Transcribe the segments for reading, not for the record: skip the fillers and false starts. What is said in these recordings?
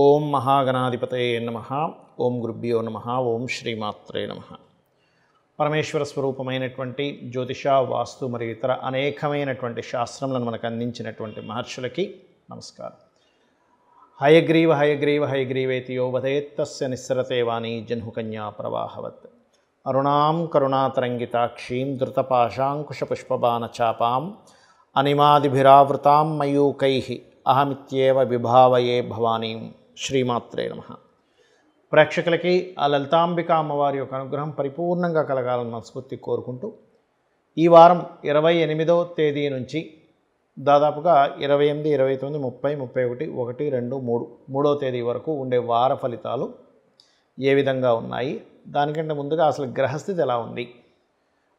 ఓం మహాగణాధిపతయే నమః. ఓం గురుభ్యో నమః. ఓం శ్రీమాత్రే నమః. పరమేశ్వర స్వరూపమైనటువంటి జ్యోతిష, వాస్తు మరియు ఇతర అనేకమైనటువంటి శాస్త్రములను మనకు అందించినటువంటి మహర్షులకి నమస్కారం. హయగ్రీవ హయగ్రీవ హయగ్రీవేతి యో వదేత్తస్య నిస్సరతే వాణి జహ్నుకన్యా ప్రవాహవత్. అరుణాం కరుణాతరంగితాక్షీం ధృతపాశాంకుశపుష్పబాణచాపాం అనిమాదిభిరావృతాం మయూకైః అహమిత్యేవ విభావయే భవానీం. శ్రీమాత్రే నమః. ప్రేక్షకులకి ఆ లలితాంబిక అమ్మవారి యొక్క అనుగ్రహం పరిపూర్ణంగా కలగాలని మనస్ఫూర్తి కోరుకుంటూ, ఈ వారం 28వ తేదీ నుంచి దాదాపుగా 28, 29, 30, 31, 1, 2, 3 మూడవ తేదీ వరకు ఉండే వార ఫలితాలు ఏ విధంగా ఉన్నాయి, దానికంటే ముందుగా అసలు గ్రహస్థితి ఎలా ఉంది.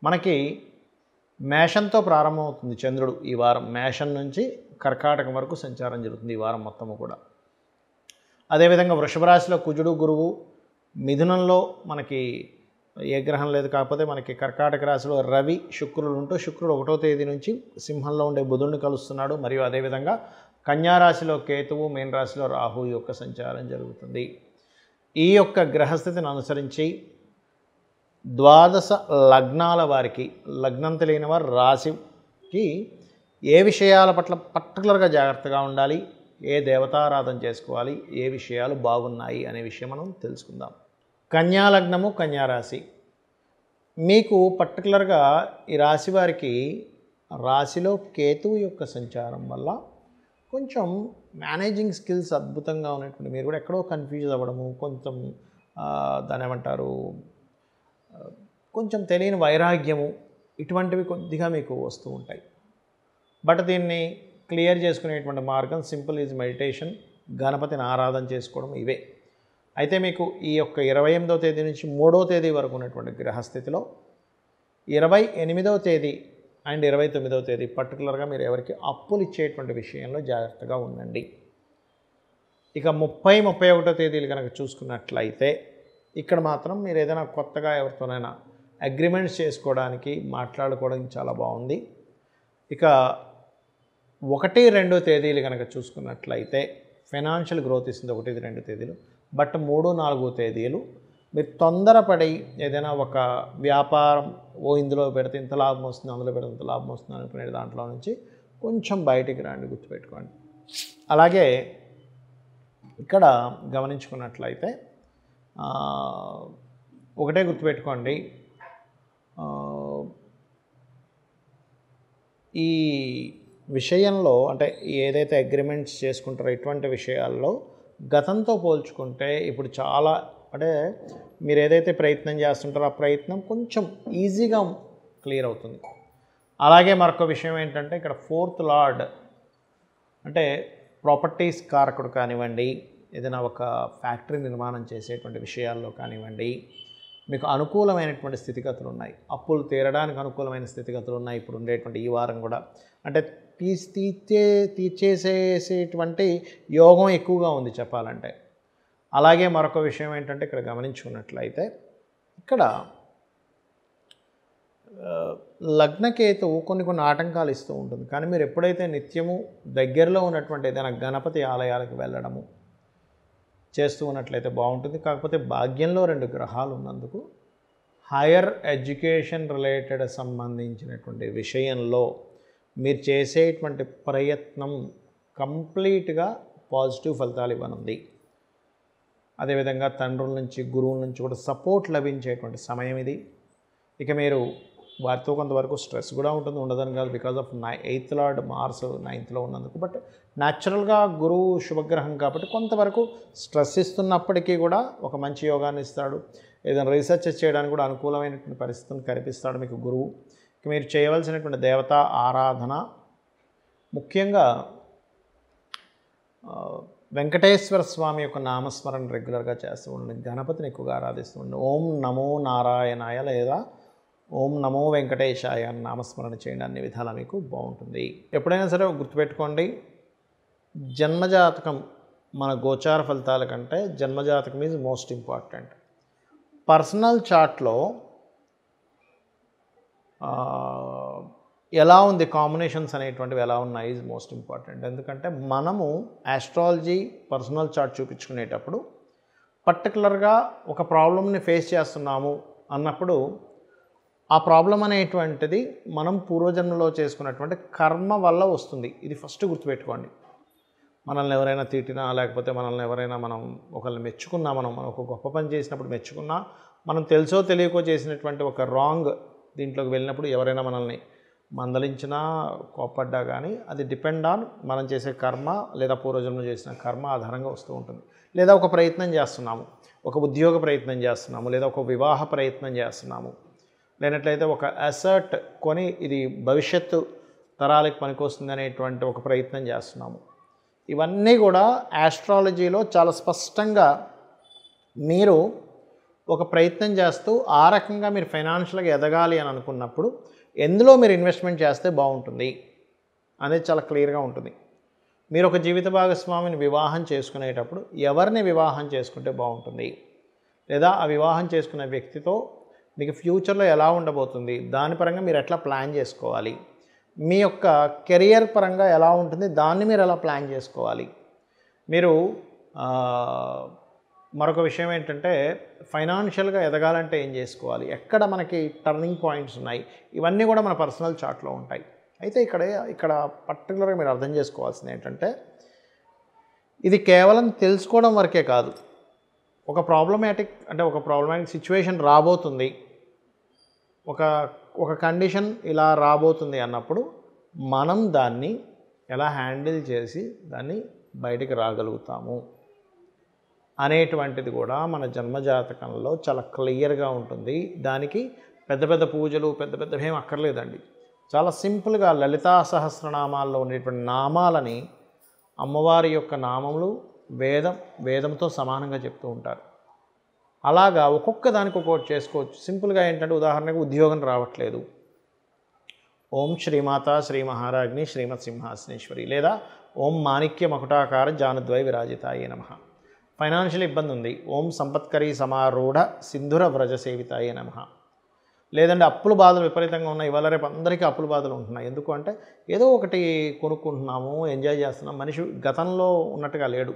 మనకి మేషంతో ప్రారంభమవుతుంది చంద్రుడు. ఈ వారం మేషం నుంచి కర్కాటకం వరకు సంచారం జరుగుతుంది ఈ వారం మొత్తము కూడా. అదేవిధంగా వృషభ రాశిలో కుజుడు, గురువు, మిథునంలో మనకి ఏ గ్రహం లేదు, కాకపోతే మనకి కర్కాటక రాశిలో రవి, శుక్రుడు ఉంటూ, శుక్రుడు 1వ తేదీ నుంచి సింహంలో ఉండే బుధుడిని కలుస్తున్నాడు. మరియు అదేవిధంగా కన్యారాశిలో కేతువు, మీన రాశిలో రాహు యొక్క సంచారం జరుగుతుంది. ఈ యొక్క గ్రహస్థితిని అనుసరించి ద్వాదశ లగ్నాల వారికి, లగ్నం తెలియని వారు రాశికి ఏ విషయాల పట్ల పర్టికులర్గా జాగ్రత్తగా ఉండాలి, ఏ దేవతారాధన చేసుకోవాలి, ఏ విషయాలు బాగున్నాయి అనే విషయం మనం తెలుసుకుందాం. కన్యా లగ్నము, కన్యారాశి. మీకు పర్టికులర్గా ఈ రాశి వారికి రాశిలో కేతువు యొక్క సంచారం వల్ల కొంచెం మేనేజింగ్ స్కిల్స్ అద్భుతంగా ఉన్నటువంటి, మీరు కూడా ఎక్కడో కన్ఫ్యూజ్ అవ్వడము, కొంచెం దాని ఏమంటారు, కొంచెం తెలియని వైరాగ్యము, ఇటువంటివి కొద్దిగా మీకు వస్తూ ఉంటాయి. బట్ దీన్ని క్లియర్ చేసుకునేటువంటి మార్గం సింపుల్ ఈజ్ మెడిటేషన్, గణపతిని ఆరాధన చేసుకోవడం, ఇవే. అయితే మీకు ఈ యొక్క 28వ తేదీ నుంచి 3వ తేదీ వరకు ఉన్నటువంటి గ్రహస్థితిలో 28వ తేదీ అండ్ 29వ తేదీ పర్టికులర్గా మీరు ఎవరికి అప్పులు ఇచ్చేటువంటి విషయంలో జాగ్రత్తగా ఉండండి. ఇక 30, 31వ తేదీలు కనుక చూసుకున్నట్లయితే ఇక్కడ మాత్రం మీరు ఏదైనా కొత్తగా ఎవరితోనైనా అగ్రిమెంట్స్ చేసుకోవడానికి, మాట్లాడుకోవడానికి చాలా బాగుంది. ఇక 1, 2 తేదీలు కనుక చూసుకున్నట్లయితే ఫైనాన్షియల్ గ్రోత్ ఇస్తుంది 1, 2 తేదీలు. బట్ 3, 4 తేదీలు మీరు తొందరపడి ఏదైనా ఒక వ్యాపారం ఇందులో పెడితే ఇంత లాభం వస్తుంది, అందులో పెడితే ఇంత లాభం వస్తుంది అనుకునే దాంట్లో నుంచి కొంచెం బయటికి రండి, గుర్తుపెట్టుకోండి. అలాగే ఇక్కడ గమనించుకున్నట్లయితే ఒకటే గుర్తుపెట్టుకోండి, ఈ విషయంలో అంటే ఏదైతే అగ్రిమెంట్స్ చేసుకుంటారో ఇటువంటి విషయాల్లో గతంతో పోల్చుకుంటే ఇప్పుడు చాలా, అంటే మీరు ఏదైతే ప్రయత్నం చేస్తుంటారో ఆ ప్రయత్నం కొంచెం ఈజీగా క్లియర్ అవుతుంది. అలాగే మరొక విషయం ఏంటంటే ఇక్కడ 4th లార్డ్ అంటే ప్రాపర్టీస్ కారకుడు కానివ్వండి, ఏదైనా ఒక ఫ్యాక్టరీ నిర్మాణం చేసేటువంటి విషయాల్లో కానివ్వండి, మీకు అనుకూలమైనటువంటి స్థితిగతులు ఉన్నాయి. అప్పులు తీరడానికి అనుకూలమైన స్థితిగతులు ఉన్నాయి ఇప్పుడు ఉండేటువంటి ఈ వారం కూడా. అంటే తీర్చేసేటువంటి యోగం ఎక్కువగా ఉంది చెప్పాలంటే. అలాగే మరొక విషయం ఏంటంటే ఇక్కడ గమనించుకున్నట్లయితే ఇక్కడ లగ్నకేతువు కొన్ని ఆటంకాలు ఇస్తూ ఉంటుంది. కానీ మీరు ఎప్పుడైతే నిత్యము దగ్గరలో ఉన్నటువంటి ఏదైనా గణపతి ఆలయాలకు వెళ్ళడము చేస్తూ ఉన్నట్లయితే బాగుంటుంది. కాకపోతే భాగ్యంలో 2 గ్రహాలు ఉన్నందుకు హైయర్ ఎడ్యుకేషన్ రిలేటెడ్ సంబంధించినటువంటి విషయంలో మీరు చేసేటువంటి ప్రయత్నం కంప్లీట్గా పాజిటివ్ ఫలితాలు ఇవ్వనుంది. అదేవిధంగా తండ్రుల నుంచి, గురువుల నుంచి కూడా సపోర్ట్ లభించేటువంటి సమయం ఇది. ఇక మీరు వారితో కొంతవరకు స్ట్రెస్ కూడా ఉంటుంది, ఉండదని కాదు, because of 8th lord mars 9thలో ఉన్నందుకు. బట్ న్యాచురల్గా గురువు శుభగ్రహం కాబట్టి కొంతవరకు స్ట్రెస్ ఇస్తున్నప్పటికీ కూడా ఒక మంచి యోగాన్ని ఇస్తాడు. ఏదైనా రీసెర్చ్ చేయడానికి కూడా అనుకూలమైనటువంటి పరిస్థితిని కల్పిస్తాడు మీకు గురువు. ఇక మీరు చేయవలసినటువంటి దేవతా ఆరాధన ముఖ్యంగా వెంకటేశ్వర స్వామి యొక్క నామస్మరణ రెగ్యులర్గా చేస్తూ ఉండండి. గణపతిని ఎక్కువగా ఆరాధిస్తూ ఉండండి. ఓం నమో నారాయణాయ లేదా ఓం నమో వెంకటేశాయ అని నామస్మరణ చేయండి. అన్ని విధాలా మీకు బాగుంటుంది. ఎప్పుడైనా సరే గుర్తుపెట్టుకోండి, జన్మజాతకం మన గోచార ఫలితాల కంటే జన్మజాతకం ఈజ్ మోస్ట్ ఇంపార్టెంట్. పర్సనల్ చార్ట్లో ఎలా ఉంది కాంబినేషన్స్ అనేటువంటివి ఎలా ఉన్నాయి ఈజ్ మోస్ట్ ఇంపార్టెంట్. ఎందుకంటే మనము ఆస్ట్రాలజీ పర్సనల్ చార్ట్ చూపించుకునేటప్పుడు పర్టికులర్గా ఒక ప్రాబ్లమ్ని ఫేస్ చేస్తున్నాము అన్నప్పుడు ఆ ప్రాబ్లం అనేటువంటిది మనం పూర్వజన్మలో చేసుకున్నటువంటి కర్మ వల్ల వస్తుంది. ఇది ఫస్ట్ గుర్తుపెట్టుకోండి. మనల్ని ఎవరైనా తిట్టినా, లేకపోతే మనల్ని ఎవరైనా మనం ఒకరిని మెచ్చుకున్నా, మనం ఒక గొప్ప పని చేసినప్పుడు మెచ్చుకున్నా, మనం తెలుసో తెలియకో చేసినటువంటి ఒక రాంగ్ దీంట్లోకి వెళ్ళినప్పుడు ఎవరైనా మనల్ని మందలించినా, కోప్పడ్డా కానీ అది డిపెండ్ ఆన్ మనం చేసే కర్మ లేదా పూర్వజన్మ చేసిన కర్మ ఆధారంగా వస్తూ ఉంటుంది. లేదా ఒక ప్రయత్నం చేస్తున్నాము, ఒక ఉద్యోగ ప్రయత్నం చేస్తున్నాము, లేదా ఒక వివాహ ప్రయత్నం చేస్తున్నాము, లేనట్లయితే ఒక అసెట్ కొని ఇది భవిష్యత్తు తరాలకు పనికొస్తుంది అనేటువంటి ఒక ప్రయత్నం చేస్తున్నాము. ఇవన్నీ కూడా ఆస్ట్రాలజీలో చాలా స్పష్టంగా మీరు ఒక ప్రయత్నం చేస్తూ ఆ రకంగా మీరు ఫైనాన్షియల్గా ఎదగాలి అని అనుకున్నప్పుడు ఎందులో మీరు ఇన్వెస్ట్మెంట్ చేస్తే బాగుంటుంది అనేది చాలా క్లియర్గా ఉంటుంది. మీరు ఒక జీవిత భాగస్వామిని వివాహం చేసుకునేటప్పుడు ఎవరిని వివాహం చేసుకుంటే బాగుంటుంది, లేదా ఆ వివాహం చేసుకునే వ్యక్తితో మీకు ఫ్యూచర్లో ఎలా ఉండబోతుంది, దాని పరంగా మీరు ఎట్లా ప్లాన్ చేసుకోవాలి, మీ యొక్క కెరియర్ పరంగా ఎలా ఉంటుంది దాన్ని మీరు ఎలా ప్లాన్ చేసుకోవాలి. మీరు మరొక విషయం ఏంటంటే ఫైనాన్షియల్గా ఎదగాలంటే ఏం చేసుకోవాలి, ఎక్కడ మనకి టర్నింగ్ పాయింట్స్ ఉన్నాయి, ఇవన్నీ కూడా మన పర్సనల్ చార్ట్లో ఉంటాయి. అయితే ఇక్కడ పర్టికులర్గా మీరు అర్థం చేసుకోవాల్సింది ఏంటంటే ఇది కేవలం తెలుసుకోవడం వరకే కాదు. ఒక ప్రాబ్లమాటిక్ సిచ్యువేషన్ రాబోతుంది, ఒక కండిషన్ ఇలా రాబోతుంది అన్నప్పుడు మనం దాన్ని ఎలా హ్యాండిల్ చేసి దాన్ని బయటికి రాగలుగుతాము అనేటువంటిది కూడా మన జన్మజాతకంలో చాలా క్లియర్గా ఉంటుంది. దానికి పెద్ద పెద్ద పూజలు పెద్దవేం అక్కర్లేదండి. చాలా సింపుల్గా లలితా సహస్రనామాల్లో ఉండేటువంటి నామాలని అమ్మవారి యొక్క నామములు వేదంతో సమానంగా చెప్తూ ఉంటారు. అలాగా ఒక్కొక్క దానికి ఒక్కొక్కటి చేసుకోవచ్చు. సింపుల్గా ఏంటంటే ఉదాహరణకు ఉద్యోగం రావట్లేదు, ఓం శ్రీమాత శ్రీ మహారాజ్ని శ్రీమత్ సింహాసనేశ్వరి, లేదా ఓం మాణిక్య మకుటాకార జానుద్వై విరాజితాయే నమః. ఫైనాన్షియల్ ఇబ్బంది ఉంది, ఓం సంపత్కరీ సమారూఢ సింధుర వ్రజ సేవితాయే నమః. లేదంటే అప్పుల బాధలు విపరీతంగా ఉన్నాయి, ఇవాళ రేపు అందరికీ అప్పుల బాధలు ఉంటున్నాయి. ఎందుకు అంటే ఏదో ఒకటి కొనుక్కుంటున్నాము, ఎంజాయ్ చేస్తున్నాం. మనిషి గతంలో ఉన్నట్టుగా లేడు.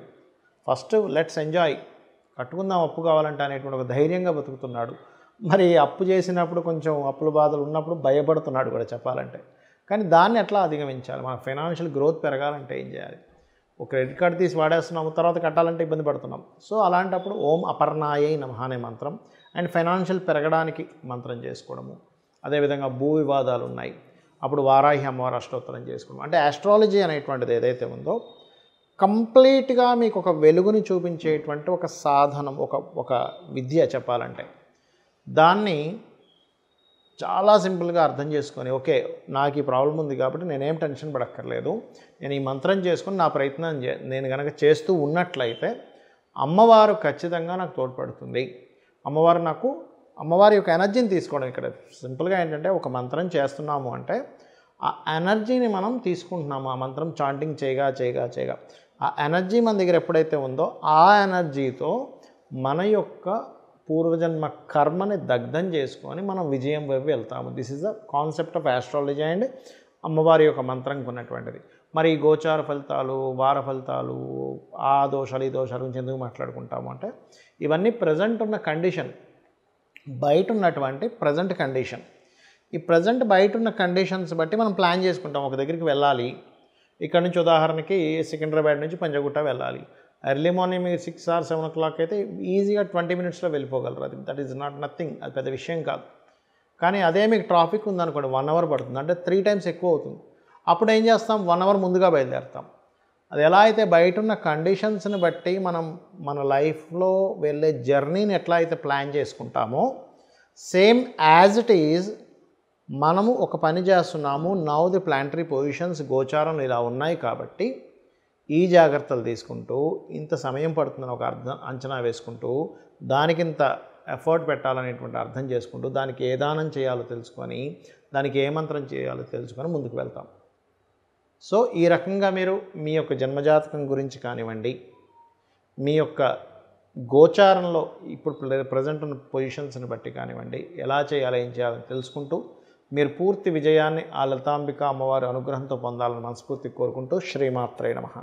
ఫస్ట్ లెట్స్ ఎంజాయ్, కట్టుకుందాం అప్పు కావాలంటే అనేటువంటి ఒక ధైర్యంగా బతుకుతున్నాడు. మరి అప్పు చేసినప్పుడు కొంచెం అప్పుల బాధలు ఉన్నప్పుడు భయపడుతున్నాడు కూడా చెప్పాలంటే. కానీ దాన్ని ఎట్లా అధిగమించాలి, మన ఫైనాన్షియల్ గ్రోత్ పెరగాలంటే ఏం చేయాలి? ఒక క్రెడిట్ కార్డు తీసి వాడేస్తున్నాము, తర్వాత కట్టాలంటే ఇబ్బంది పడుతున్నాం. సో అలాంటప్పుడు ఓం అపర్ణాయై నమః అనే మంత్రం అండ్ ఫైనాన్షియల్ పెరగడానికి మంత్రం చేసుకోవడము. అదేవిధంగా భూ వివాదాలు ఉన్నాయి, అప్పుడు వారాహి అమ్మవారి అష్టోత్తరం చేసుకోవడం. అంటే ఆస్ట్రాలజీ అనేటువంటిది ఏదైతే ఉందో కంప్లీట్గా మీకు ఒక వెలుగుని చూపించేటువంటి ఒక సాధనం, ఒక విద్య చెప్పాలంటే. దాన్ని చాలా సింపుల్గా అర్థం చేసుకొని, ఓకే నాకు ఈ ప్రాబ్లం ఉంది కాబట్టి నేనేం టెన్షన్ పడక్కర్లేదు, నేను ఈ మంత్రం చేసుకొని నా ప్రయత్నం నేను కనుక చేస్తూ ఉన్నట్లయితే అమ్మవారు ఖచ్చితంగా నాకు తోడ్పడుతుంది. అమ్మవారి యొక్క ఎనర్జీని తీసుకోవడం. ఇక్కడ సింపుల్గా ఏంటంటే ఒక మంత్రం చేస్తున్నాము అంటే ఆ ఎనర్జీని మనం తీసుకుంటున్నాము. ఆ మంత్రం చాంటింగ్ చేయగా ఆ ఎనర్జీ మన దగ్గర ఎప్పుడైతే ఉందో ఆ ఎనర్జీతో మన యొక్క పూర్వజన్మ కర్మని దగ్ధం చేసుకొని మనం విజయం వైపు వెళ్తాము. This is the concept of astrology and అమ్మవారి యొక్క మంత్రంకి ఉన్నటువంటిది. మరి ఈ గోచార ఫలితాలు, వార ఫలితాలు, ఆ దోషాలు ఈ దోషాల గురించి ఎందుకు మాట్లాడుకుంటాము అంటే ఇవన్నీ ప్రజెంట్ ఉన్న కండిషన్, బయట ఉన్నటువంటి ప్రజెంట్ కండిషన్. ఈ ప్రజెంట్ బయట ఉన్న కండిషన్స్ బట్టి మనం ప్లాన్ చేసుకుంటాం. ఒక దగ్గరికి వెళ్ళాలి, ఇక్కడ నుంచి ఉదాహరణకి సికింద్రాబాద్ నుంచి పంజగుట్ట వెళ్ళాలి. ఎర్లీ మార్నింగ్ మీరు 6 or 7 o'clock అయితే ఈజీగా 20 minutesలో వెళ్ళిపోగలరు. అది దట్ ఈజ్ నాట్ నథింగ్, అది పెద్ద విషయం కాదు. కానీ అదే మీకు ట్రాఫిక్ ఉందనుకోండి 1 hour పడుతుంది, అంటే 3 times ఎక్కువ అవుతుంది. అప్పుడు ఏం చేస్తాం, 1 hour ముందుగా బయలుదేరుతాం. అది ఎలా అయితే బయట ఉన్న కండిషన్స్ని బట్టి మనం మన లైఫ్లో వెళ్ళే జర్నీని ఎట్లా అయితే ప్లాన్ చేసుకుంటామో సేమ్ యాజ్ ఇట్ ఈజ్ మనము ఒక పని చేస్తున్నాము. నౌ ది ప్లానటరీ పొజిషన్స్ గోచారంలో ఇలా ఉన్నాయి కాబట్టి ఈ జాగ్రత్తలు తీసుకుంటూ ఇంత సమయం పడుతుందని ఒక అంచనా వేసుకుంటూ దానికింత ఎఫర్ట్ పెట్టాలనేటువంటి అర్థం చేసుకుంటూ దానికి ఏ దానం చేయాలో తెలుసుకొని దానికి ఏ మంత్రం చేయాలో తెలుసుకొని ముందుకు వెళ్తాం. సో ఈ రకంగా మీరు మీ యొక్క జన్మజాతకం గురించి కానివ్వండి, మీ యొక్క గోచారంలో ఇప్పుడు ప్రజెంట్ ఉన్న పొజిషన్స్ని బట్టి కానివ్వండి, ఎలా చేయాలో ఏం చేయాలని తెలుసుకుంటూ మీరు పూర్తి విజయాన్ని ఆ లలితాంబిక అమ్మవారి అనుగ్రహంతో పొందాలని మనస్ఫూర్తి కోరుకుంటూ శ్రీమాత్రే నమః.